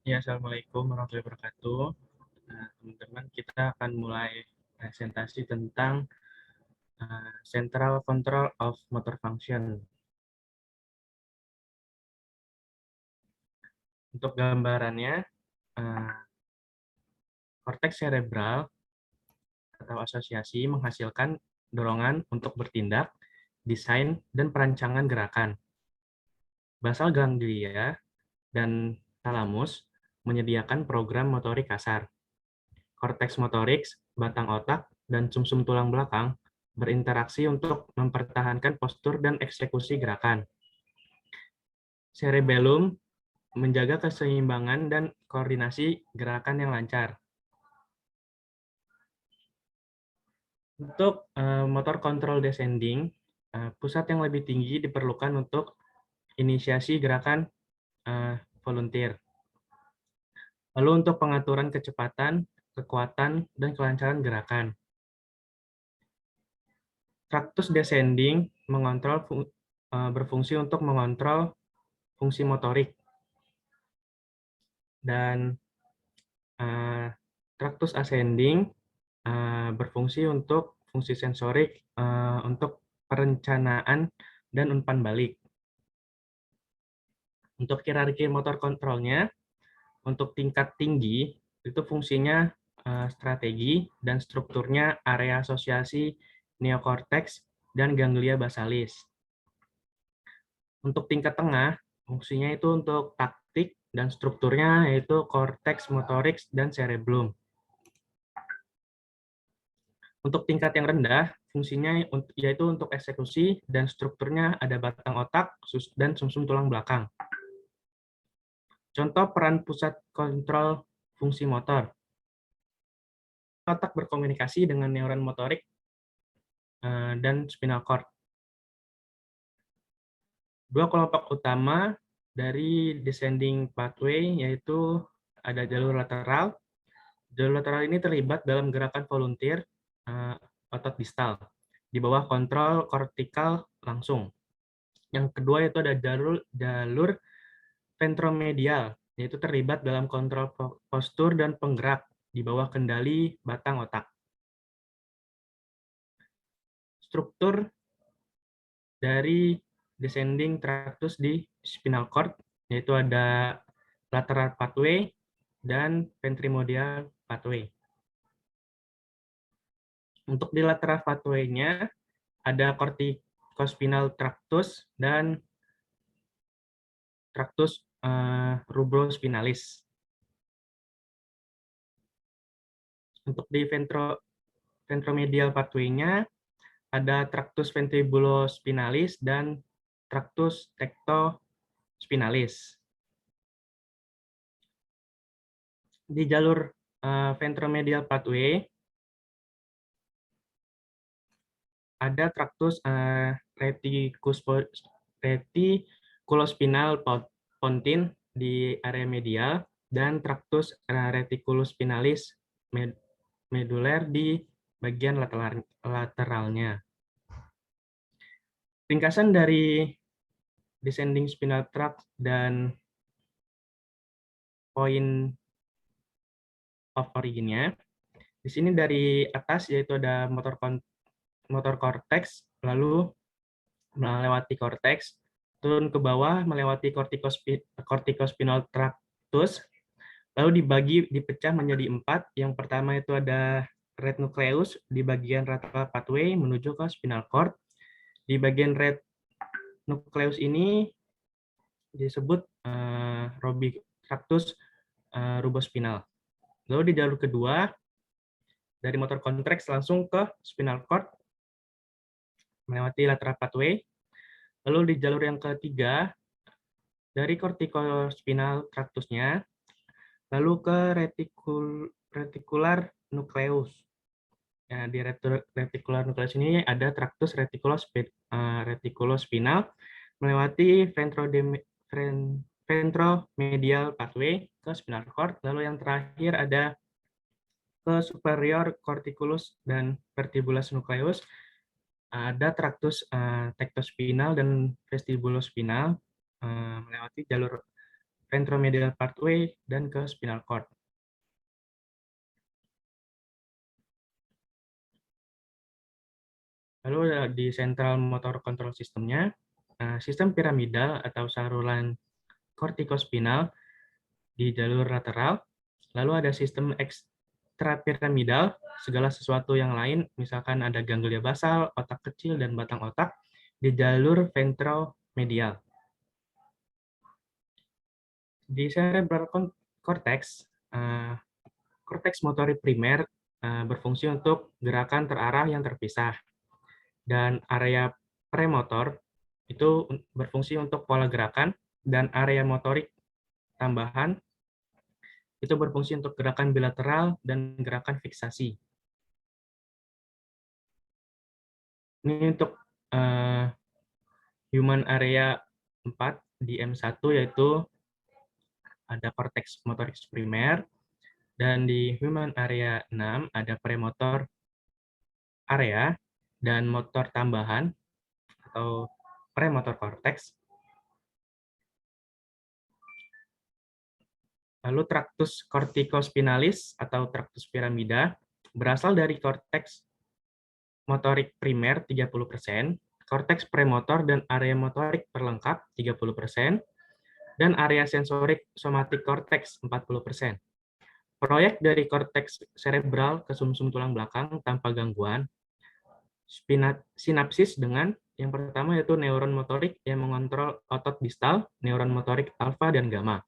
Ya, Assalamualaikum warahmatullahi wabarakatuh. Nah, teman-teman, kita akan mulai presentasi tentang Central Control of Motor Function. Untuk gambarannya, korteks cerebral atau asosiasi menghasilkan dorongan untuk bertindak, desain, dan perancangan gerakan. Basal ganglia dan talamus menyediakan program motorik kasar. Korteks motorik, batang otak, dan sumsum tulang belakang berinteraksi untuk mempertahankan postur dan eksekusi gerakan. Cerebellum menjaga keseimbangan dan koordinasi gerakan yang lancar. Untuk motor control descending, pusat yang lebih tinggi diperlukan untuk inisiasi gerakan volunteer. Lalu untuk pengaturan kecepatan, kekuatan, dan kelancaran gerakan. Tractus descending berfungsi untuk mengontrol fungsi motorik. Dan tractus ascending berfungsi untuk fungsi sensorik untuk perencanaan dan umpan balik. Untuk hierarki motor kontrolnya, untuk tingkat tinggi, itu fungsinya strategi dan strukturnya area asosiasi neokorteks dan ganglia basalis. Untuk tingkat tengah, fungsinya itu untuk taktik dan strukturnya yaitu korteks motorik dan cerebellum. Untuk tingkat yang rendah, fungsinya yaitu untuk eksekusi dan strukturnya ada batang otak dan sumsum tulang belakang. Contoh peran pusat kontrol fungsi motor. Otak berkomunikasi dengan neuron motorik dan spinal cord. Dua kelompok utama dari descending pathway yaitu ada jalur lateral. Jalur lateral ini terlibat dalam gerakan volunteer otot distal di bawah kontrol kortikal langsung. Yang kedua itu ada jalur ventromedial, yaitu terlibat dalam kontrol postur dan penggerak di bawah kendali batang otak. Struktur dari descending tractus di spinal cord, yaitu ada lateral pathway dan ventromedial pathway. Untuk di lateral pathway-nya ada corticospinal tractus dan tractus rubrospinalis. Untuk di ventromedial pathway-nya ada tractus vestibulospinalis dan tractus tectospinalis. Di jalur ventromedial pathway ada tractus reticulospinal pontine di area medial dan tractus reticulospinalis medular di bagian lateralnya. Ringkasan dari descending spinal tract dan point of origin-nya. Di sini dari atas yaitu ada motor cortex, lalu melewati cortex, turun ke bawah melewati corticospinal tractus, lalu dipecah menjadi 4. Yang pertama itu ada red nucleus di bagian lateral pathway menuju ke spinal cord. Di bagian red nucleus ini disebut tractus rubospinal. Lalu di jalur kedua dari motor cortex langsung ke spinal cord melewati lateral pathway. Lalu di jalur yang ketiga dari corticospinal tractusnya lalu ke reticular nucleus. Ya, di reticular nucleus ini ada tractus reticulospinal melewati ventromedial pathway ke spinal cord. Lalu yang terakhir ada ke superior corticulus dan vertibulus nucleus, ada tractus tectospinal dan vestibulospinal melewati jalur ventromedial pathway, dan ke spinal cord. Lalu di central motor control systemnya, sistem piramidal atau saluran kortikospinal di jalur lateral, lalu ada sistem ekstrapiramidal, segala sesuatu yang lain, misalkan ada ganglia basal, otak kecil, dan batang otak, di jalur ventromedial. Di cerebral cortex, korteks motorik primer berfungsi untuk gerakan terarah yang terpisah, dan area premotor itu berfungsi untuk pola gerakan, dan area motorik tambahan itu berfungsi untuk gerakan bilateral dan gerakan fiksasi. Ini untuk human area 4 di M1, yaitu ada korteks motorik primer, dan di human area 6 ada premotor area dan motor tambahan atau premotor cortex. Lalu tractus corticospinalis atau tractus piramida berasal dari korteks motorik primer 30%, korteks premotor dan area motorik perlengkap 30%, dan area sensorik somatik korteks 40%. Proyek dari korteks cerebral ke sumsum tulang belakang tanpa gangguan, sinapsis dengan yang pertama yaitu neuron motorik yang mengontrol otot distal, neuron motorik alfa dan gamma.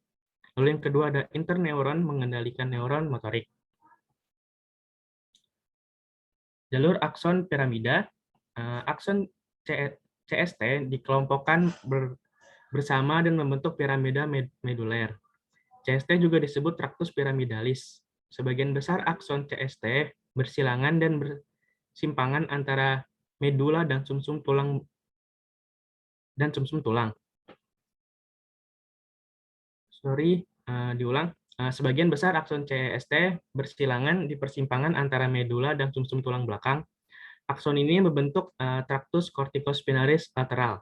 Lalu yang kedua ada interneuron mengendalikan neuron motorik. Jalur akson piramida, akson CST dikelompokkan bersama dan membentuk piramida meduler. CST juga disebut tractus piramidalis. Sebagian besar akson CST bersilangan dan bersimpangan antara medula dan sumsum tulang diulang. Sebagian besar akson CST bersilangan di persimpangan antara medula dan sumsum tulang belakang. Akson ini membentuk tractus corticospinalis lateral.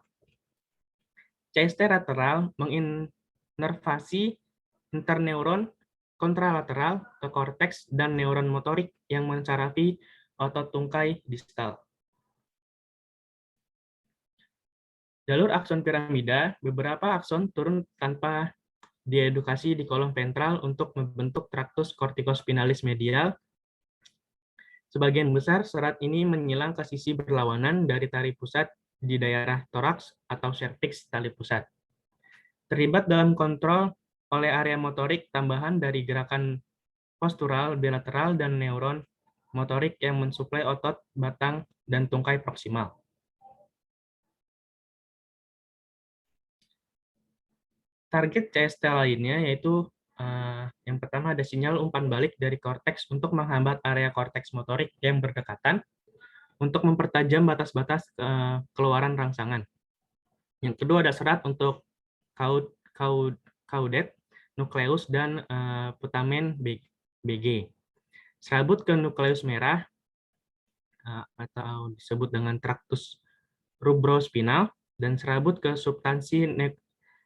CST lateral menginervasi interneuron kontralateral ke korteks dan neuron motorik yang mensarafi otot tungkai distal. Jalur akson piramida, beberapa akson turun tanpa diedukasi di kolom ventral untuk membentuk tractus corticospinalis medial. Sebagian besar serat ini menyilang ke sisi berlawanan dari tali pusat di daerah toraks atau cervix tali pusat. Terlibat dalam kontrol oleh area motorik tambahan dari gerakan postural, bilateral, dan neuron motorik yang mensuplai otot, batang, dan tungkai proksimal. Target CST lainnya yaitu yang pertama ada sinyal umpan balik dari korteks untuk menghambat area korteks motorik yang berdekatan untuk mempertajam batas-batas keluaran rangsangan. Yang kedua ada serat untuk caudet, nukleus, dan putamen BG. Serabut ke nukleus merah atau disebut dengan tractus rubrospinal, dan serabut ke substansi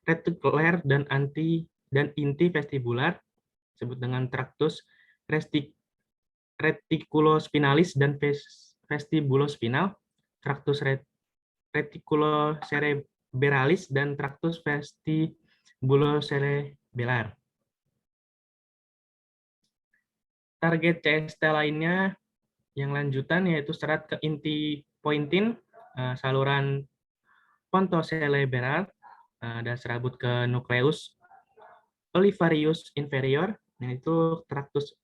retikuler dan inti vestibular, disebut dengan tractus reticulospinalis dan vestibulospinal, tractus reticulocerebralis, dan tractus vestibulocerebellar. Target CST lainnya yang lanjutan yaitu serat ke inti pointin, saluran pontocerebral, dan serabut ke nukleus olivarius inferior, yaitu tractus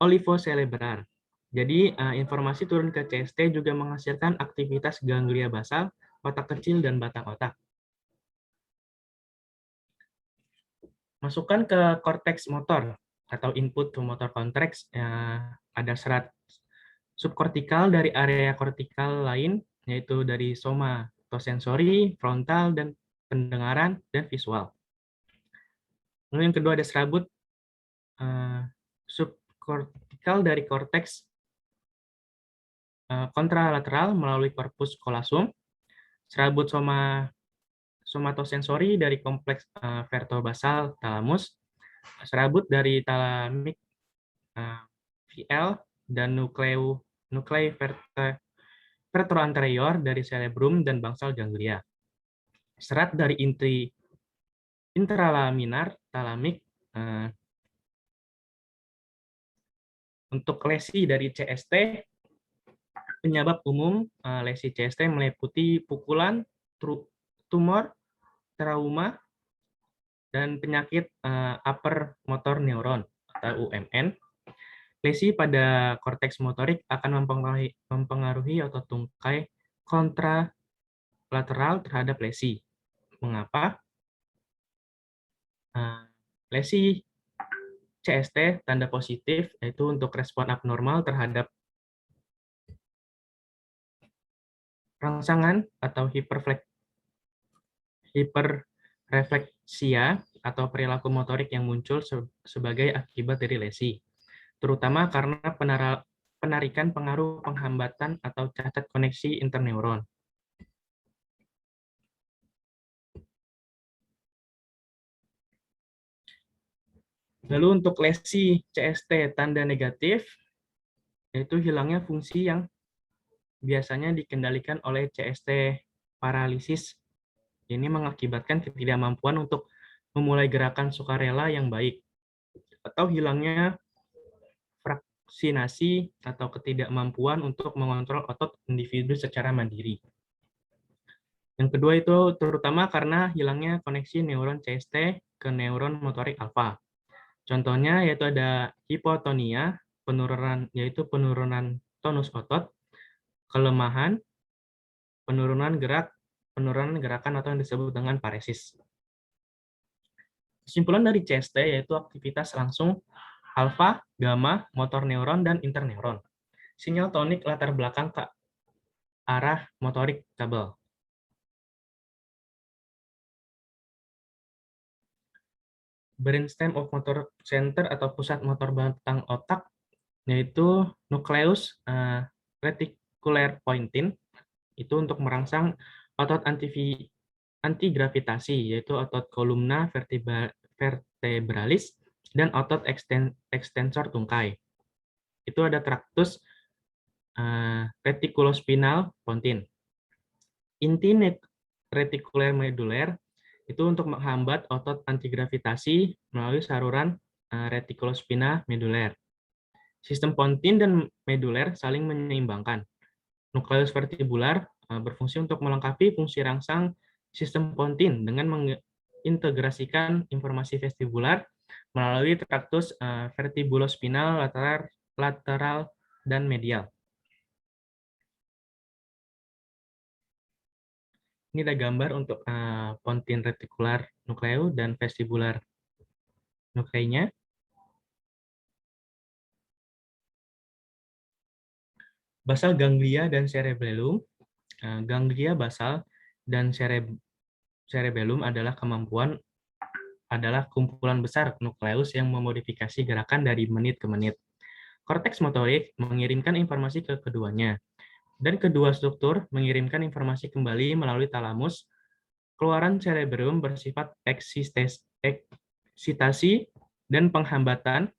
olivocerebral. Jadi informasi turun ke CST juga menghasilkan aktivitas ganglia basal, otak kecil, dan batang otak. Masukkan ke korteks motor atau input to motor cortex, ada serat subkortikal dari area kortikal lain, yaitu dari somatosensori, frontal, dan pendengaran, dan visual. Lalu yang kedua ada serabut subkortikal dari korteks kontralateral melalui korpus callosum, serabut somatosensori dari kompleks vertobasal talamus, serabut dari thalamik VL, dan nuklei verteroanterior dari cerebrum dan bangsal ganglia. Serat dari intralaminar thalamik. Untuk lesi dari CST, penyebab umum lesi CST meliputi pukulan, tumor, trauma, dan penyakit upper motor neuron atau UMN. Lesi pada korteks motorik akan mempengaruhi otot tungkai kontralateral terhadap lesi. Mengapa? Lesi CST tanda positif yaitu untuk respon abnormal terhadap rangsangan atau hiperrefleksia atau perilaku motorik yang muncul sebagai akibat dari lesi, terutama karena penarikan pengaruh penghambatan atau cacat koneksi interneuron. Lalu untuk lesi CST tanda negatif, yaitu hilangnya fungsi yang biasanya dikendalikan oleh CST paralisis. Ini mengakibatkan ketidakmampuan untuk memulai gerakan sukarela yang baik, atau hilangnya vaksinasi atau ketidakmampuan untuk mengontrol otot individu secara mandiri. Yang kedua itu terutama karena hilangnya koneksi neuron CST ke neuron motorik alfa. Contohnya yaitu ada hipotonia, penurunan tonus otot, kelemahan, penurunan gerakan atau yang disebut dengan paresis. Kesimpulan dari CST yaitu aktivitas langsung alfa, gamma, motor neuron, dan interneuron. Sinyal tonik latar belakang ke arah motorik kabel. Brainstem of motor center atau pusat motor batang otak, yaitu nukleus reticular pointin, itu untuk merangsang otot antigravitasi, yaitu otot kolumna vertebralis, dan otot ekstensor tungkai. Itu ada tractus reticulospinal pointin. Inti reticular medular itu untuk menghambat otot antigravitasi melalui saluran reticulospina medular. Sistem pontin dan medular saling menyeimbangkan. Nukleus vertibular berfungsi untuk melengkapi fungsi rangsang sistem pontin dengan mengintegrasikan informasi vestibular melalui traktus vertibulospinal lateral dan medial. Ini ada gambar untuk pontin retikular nukleu dan vestibular nukleinya. Basal ganglia dan cerebellum. Ganglia basal dan cerebellum adalah kumpulan besar nukleus yang memodifikasi gerakan dari menit ke menit. Korteks motorik mengirimkan informasi ke keduanya, dan kedua struktur mengirimkan informasi kembali melalui talamus. Keluaran cerebellum bersifat eksitasi dan penghambatan,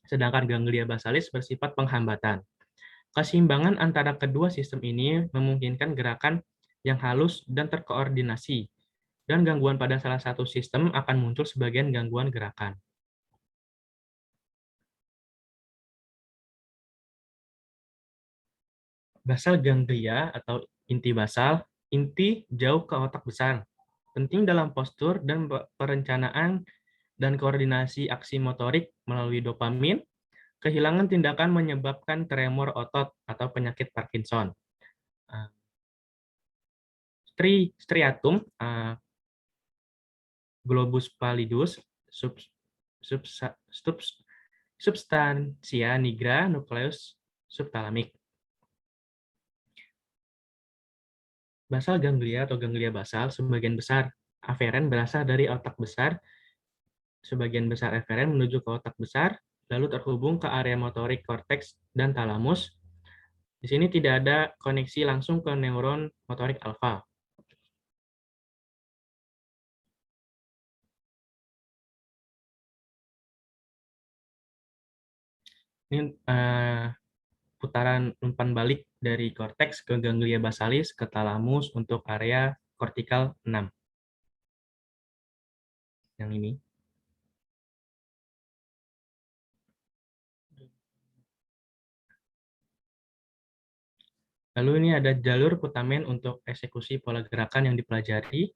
sedangkan ganglia basalis bersifat penghambatan. Keseimbangan antara kedua sistem ini memungkinkan gerakan yang halus dan terkoordinasi, dan gangguan pada salah satu sistem akan muncul sebagian gangguan gerakan. Basal ganglia atau inti basal, inti jauh ke otak besar, penting dalam postur dan perencanaan dan koordinasi aksi motorik melalui dopamin. Kehilangan tindakan menyebabkan tremor otot atau penyakit Parkinson. Striatum, globus pallidus, substansia nigra, nukleus subtalamik. Basal ganglia atau ganglia basal sebagian besar aferen berasal dari otak besar, sebagian besar eferen menuju ke otak besar, lalu terhubung ke area motorik korteks dan talamus. Di sini tidak ada koneksi langsung ke neuron motorik alfa. Ini putaran umpan balik dari korteks ke ganglia basalis ke talamus untuk area kortikal 6. Yang ini. Lalu ini ada jalur putamen untuk eksekusi pola gerakan yang dipelajari.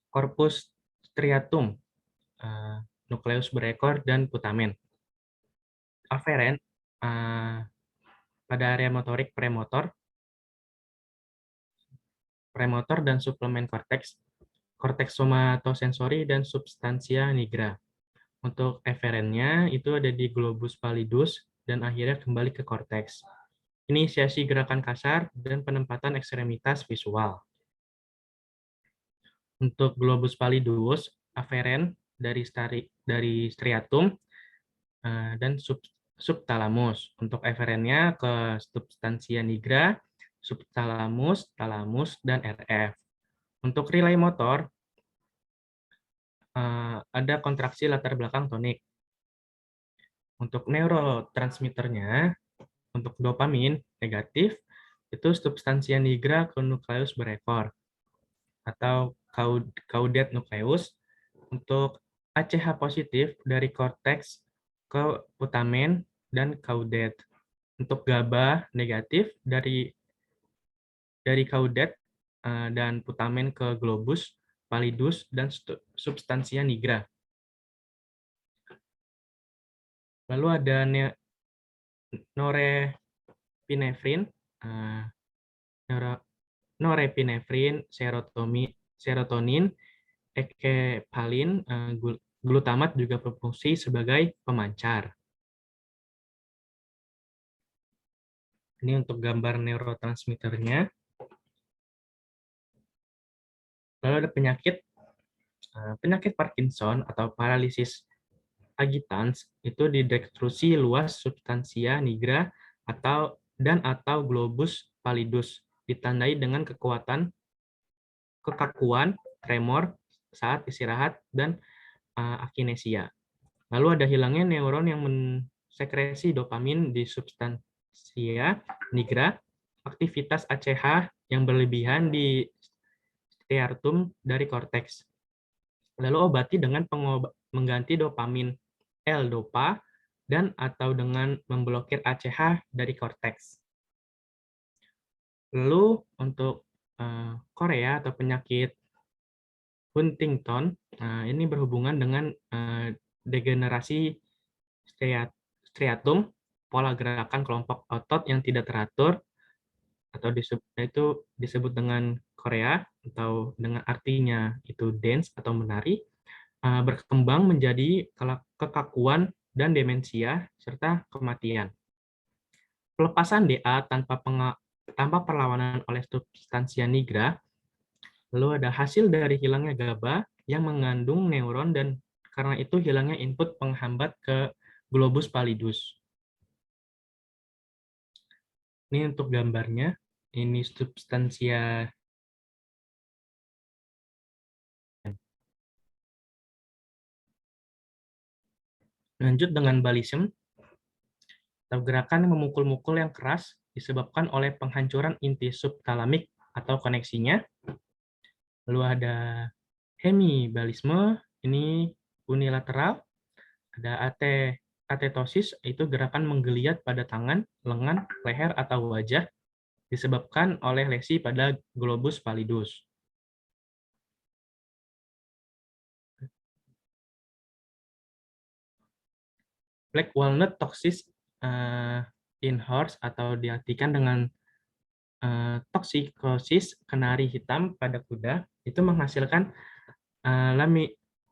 Corpus striatum, nukleus berekor, dan putamen. Aferen pada area motorik premotor dan suplemen korteks, korteks somatosensori, dan substansia nigra. Untuk eferennya itu ada di globus pallidus dan akhirnya kembali ke korteks. Inisiasi gerakan kasar dan penempatan ekstremitas visual. Untuk globus pallidus, aferen dari striatum dan subthalamus. Untuk eferennya ke substansia nigra, subthalamus, talamus, dan RF. Untuk relay motor, ada kontraksi latar belakang tonik. Untuk neurotransmitternya, untuk dopamin negatif, itu substansia nigra ke nukleus berekor atau caudate nukleus. Untuk ACH positif dari korteks ke putamen dan caudate. Untuk GABA negatif dari caudate dan putamen ke globus pallidus dan substansia nigra. Lalu ada norepinefrin, norepinefrin, serotonin, ekepalin, glutamat juga berfungsi sebagai pemancar. Ini untuk gambar neurotransmitternya. Lalu ada penyakit Parkinson atau paralisis agitans itu didestruksi luas substansia nigra atau globus pallidus, ditandai dengan kekakuan, tremor saat istirahat, dan akinesia. Lalu ada hilangnya neuron yang mensekresi dopamin di substansia nigra, aktivitas ACH yang berlebihan di striatum dari korteks. Lalu obati dengan mengganti dopamin L-dopa dan atau dengan memblokir ACH dari korteks. Lalu untuk Korea atau penyakit Huntington, ini berhubungan dengan degenerasi striatum, pola gerakan kelompok otot yang tidak teratur, atau disebut dengan Korea, atau dengan artinya itu dance atau menari, berkembang menjadi kekakuan dan demensia, serta kematian. Pelepasan DA tanpa perlawanan oleh substansia nigra, lalu ada hasil dari hilangnya GABA yang mengandung neuron dan karena itu hilangnya input penghambat ke globus pallidus. Ini untuk gambarnya, ini substansia. Lanjut dengan balism, atau gerakan memukul-mukul yang keras disebabkan oleh penghancuran inti subtalamik atau koneksinya. Lalu ada hemibalisme, ini unilateral. Ada atetosis, itu gerakan menggeliat pada tangan, lengan, leher, atau wajah disebabkan oleh lesi pada globus pallidus. Black walnut toxis in horse, atau diartikan dengan toksikosis kenari hitam pada kuda, itu menghasilkan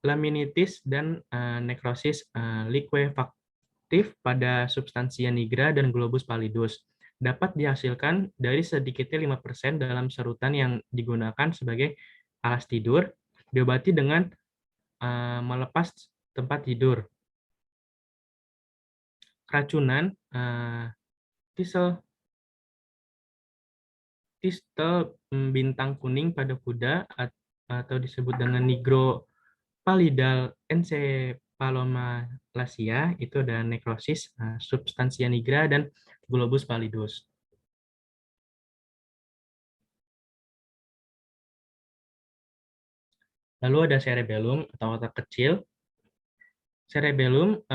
laminitis dan nekrosis liquefaktif pada substansia nigra dan globus pallidus. Dapat dihasilkan dari sedikitnya 5% dalam serutan yang digunakan sebagai alas tidur, diobati dengan melepas tempat tidur. Keracunan distal bintang kuning pada kuda atau disebut dengan Nigro pallidal encephalomalacia, itu ada nekrosis substansia nigra dan globus pallidus. Lalu ada cerebellum atau otak kecil. Cerebellum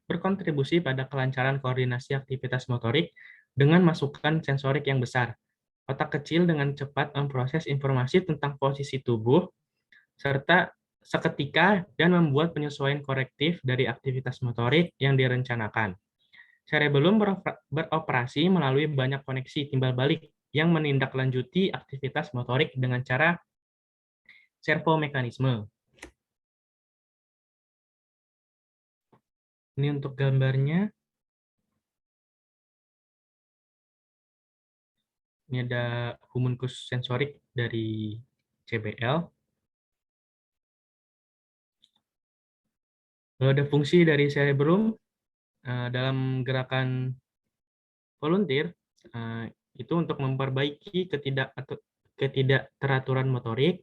berkontribusi pada kelancaran koordinasi aktivitas motorik dengan masukan sensorik yang besar. Otak kecil dengan cepat memproses informasi tentang posisi tubuh, serta seketika dan membuat penyesuaian korektif dari aktivitas motorik yang direncanakan. Cerebellum beroperasi melalui banyak koneksi timbal balik yang menindaklanjuti aktivitas motorik dengan cara servomekanisme. Ini untuk gambarnya. Ini ada homunculus sensorik dari CBL. Lalu ada fungsi dari cerebellum dalam gerakan volunteer, itu untuk memperbaiki ketidakteraturan motorik,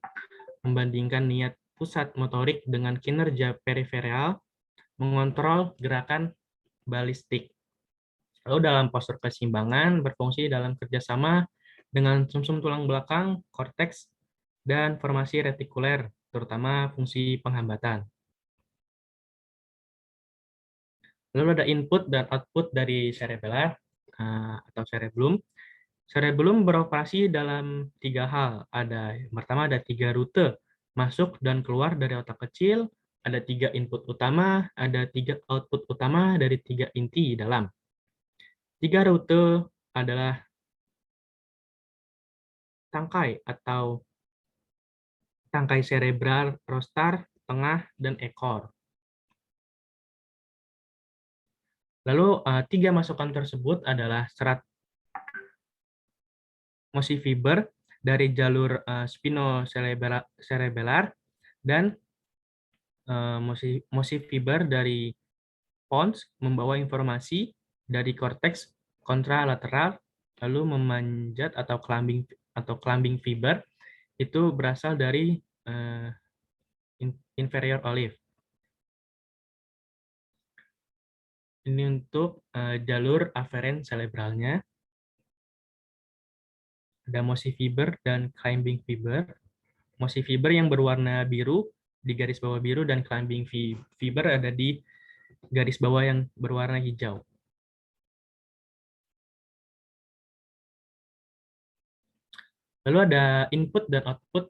membandingkan niat pusat motorik dengan kinerja periferal, mengontrol gerakan balistik. Lalu dalam postur keseimbangan, berfungsi dalam kerjasama dengan sumsum tulang belakang, korteks, dan formasi retikuler, terutama fungsi penghambatan. Lalu ada input dan output dari cerebellar atau cerebellum. Cerebellum beroperasi dalam 3 hal. Yang pertama ada 3 rute masuk dan keluar dari otak kecil, ada 3 input utama, ada 3 output utama dari 3 inti dalam. 3 rute adalah tangkai atau tangkai cerebral, rostar, tengah, dan ekor. Lalu 3 masukan tersebut adalah serat mosi fiber dari jalur spinocerebellar dan mosi fiber dari pons membawa informasi dari korteks kontralateral lalu memanjat atau climbing fiber itu berasal dari inferior olive. Ini untuk jalur afferent cerebralnya. Ada mosi fiber dan climbing fiber. Mosi fiber yang berwarna biru di garis bawah biru dan climbing fiber ada di garis bawah yang berwarna hijau. Lalu ada input dan output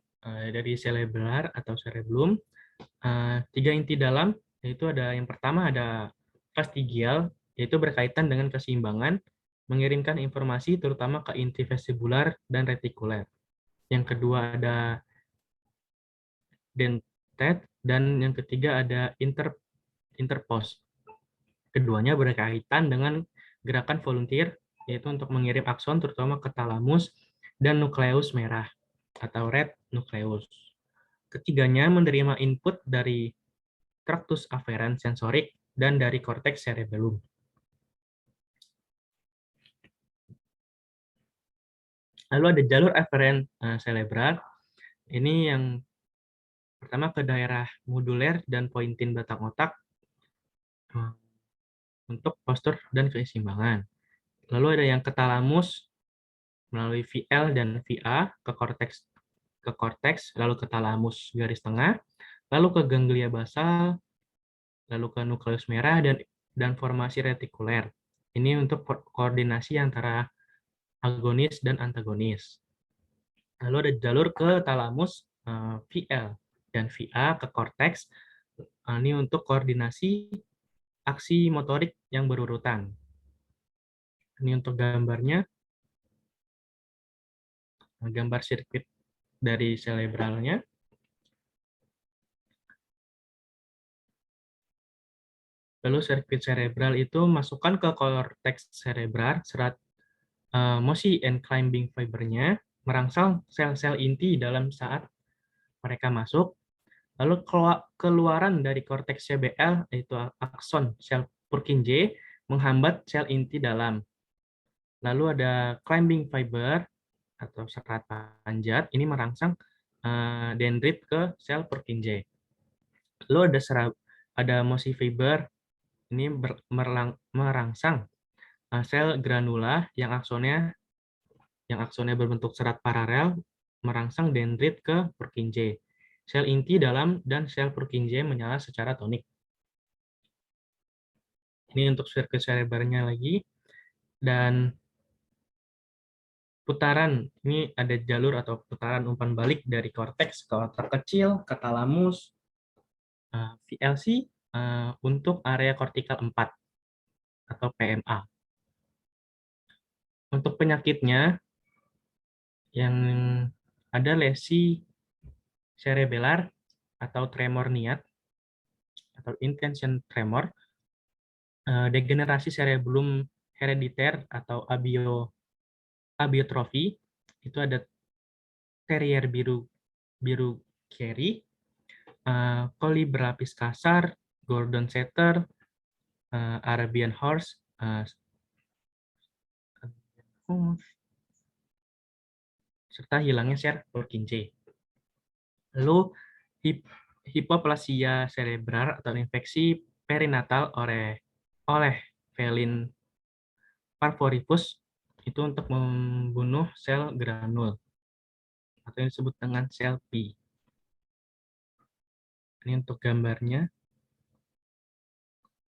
dari cerebellar atau cerebellum. 3 inti dalam, yaitu ada yang pertama ada fastigial, yaitu berkaitan dengan keseimbangan, mengirimkan informasi terutama ke inti vestibular dan retikuler. Yang kedua ada dentate, dan yang ketiga ada interpose. Keduanya berkaitan dengan gerakan volunteer, yaitu untuk mengirim akson terutama ke talamus dan nukleus merah atau red nucleus. Ketiganya menerima input dari tractus afferens sensorik dan dari korteks cerebellum. Lalu ada jalur afferent cerebral. Ini yang pertama ke daerah moduler dan pointin batang otak untuk postur dan keseimbangan. Lalu ada yang ke talamus melalui VL dan VA ke korteks, lalu ke talamus garis tengah, lalu ke ganglia basal, lalu ke nukleus merah dan formasi retikuler. Ini untuk koordinasi antara agonis dan antagonis. Lalu ada jalur ke talamus VL dan VA ke korteks. Ini untuk koordinasi aksi motorik yang berurutan. Ini untuk gambarnya. Gambar sirkuit dari cerebralnya. Lalu sirkuit cerebral itu masukkan ke korteks cerebral, serat mosi and climbing fibernya merangsang sel-sel inti dalam saat mereka masuk. Lalu keluaran dari korteks CBL, yaitu akson sel Purkinje, menghambat sel inti dalam. Lalu ada climbing fiber, atau serat panjat ini merangsang dendrit ke sel Purkinje. Lalu ada mosi fiber ini merangsang sel granula yang aksonnya berbentuk serat paralel merangsang dendrit ke Purkinje. Sel inti dalam dan sel Purkinje menyala secara tonik. Ini untuk sirkuit cerebralnya lagi. Dan putaran, ini ada jalur atau putaran umpan balik dari korteks ke otak kecil, ke talamus, VLC untuk area kortikal 4 atau PMA. Untuk penyakitnya, yang ada lesi cerebelar atau tremor niat atau intention tremor, degenerasi cerebellum herediter atau abiotrofi, itu ada terrier biru Kerry, koli berlapis kasar, Gordon Setter, Arabian horse, serta hilangnya sel Purkinje. Lalu hipoplasia cerebral atau infeksi perinatal oleh Velin parvoripus itu untuk membunuh sel granul atau yang disebut dengan sel P. Ini untuk gambarnya,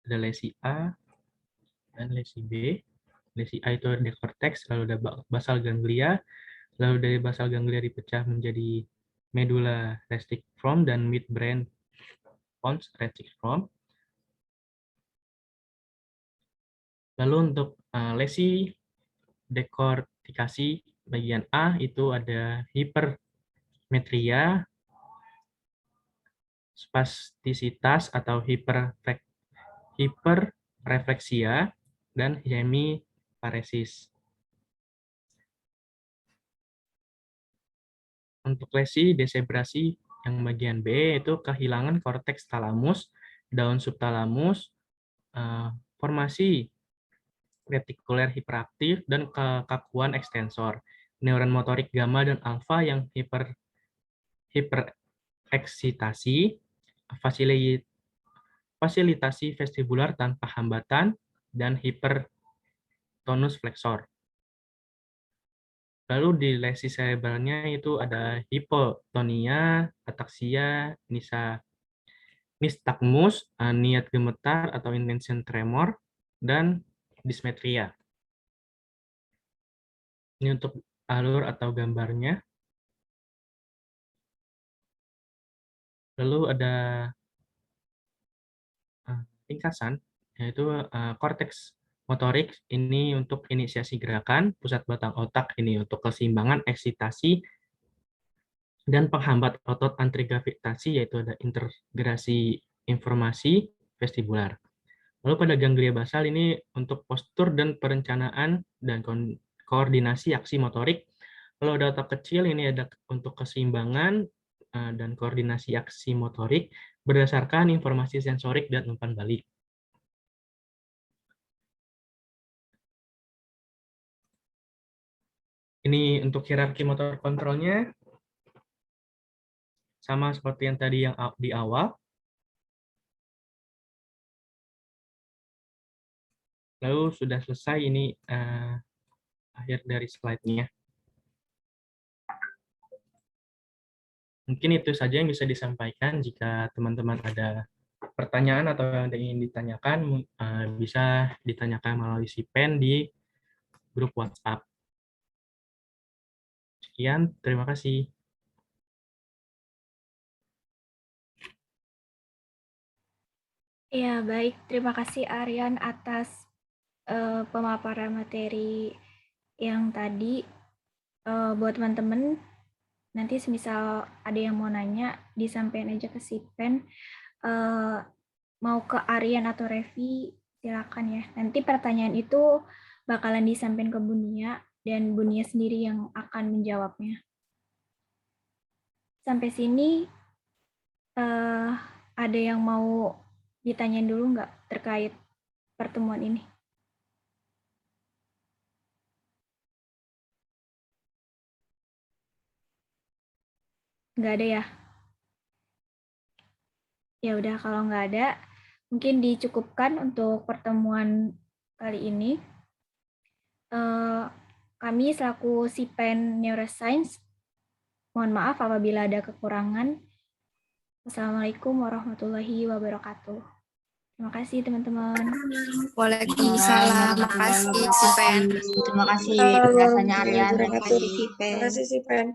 ada lesi A dan lesi B. Lesi A itu ada korteks, lalu ada basal ganglia, lalu dari basal ganglia dipecah menjadi medula reticulum dan midbrain pons reticulum. Lalu untuk lesi dekortikasi bagian A itu ada hipermetria, spastisitas atau hiperrefleksia, dan hemiparesis. Untuk lesi desebrasi yang bagian B itu kehilangan korteks talamus, daun subtalamus, formasi retikuler hiperaktif, dan kekakuan ekstensor. Neuron motorik gamma dan alfa yang hipereksitasi, fasilitasi vestibular tanpa hambatan, dan hipertonus flexor. Lalu di lesi cerebralnya itu ada hipotonia, ataksia, nystagmus, niat gemetar atau intention tremor, dan dysmetria. Ini untuk alur atau gambarnya. Lalu ada ringkasan, yaitu korteks motorik ini untuk inisiasi gerakan, pusat batang otak ini untuk keseimbangan eksitasi, dan penghambat otot antrigravitasi, yaitu ada integrasi informasi vestibular. Lalu pada ganglia basal ini untuk postur dan perencanaan dan koordinasi aksi motorik. Lalu ada otak kecil ini ada untuk keseimbangan dan koordinasi aksi motorik berdasarkan informasi sensorik dan umpan balik. Ini untuk hierarki motor kontrolnya, sama seperti yang tadi yang di awal. Lalu sudah selesai ini akhir dari slide-nya. Mungkin itu saja yang bisa disampaikan. Jika teman-teman ada pertanyaan atau yang ingin ditanyakan, bisa ditanyakan melalui si pen di grup WhatsApp. Sekian, terima kasih. Ya, baik. Terima kasih Aryan atas pemaparan materi yang tadi. Buat teman-teman, nanti semisal ada yang mau nanya, disampaikan aja ke si pen. Mau ke Aryan atau Revi, silakan ya. Nanti pertanyaan itu bakalan disampaikan ke Bunia, dan Bunia sendiri yang akan menjawabnya. Sampai sini, ada yang mau ditanyain dulu nggak terkait pertemuan ini? Nggak ada ya? Ya udah, kalau nggak ada, mungkin dicukupkan untuk pertemuan kali ini. Kami selaku Sipen Neuroscience, mohon maaf apabila ada kekurangan. Wassalamualaikum warahmatullahi wabarakatuh. Terima kasih teman-teman. Waalaikumsalam. Makasih, Sipen. Terima kasih penjelasannya Aryan. Terima kasih, Sipen. Terima kasih, Sipen.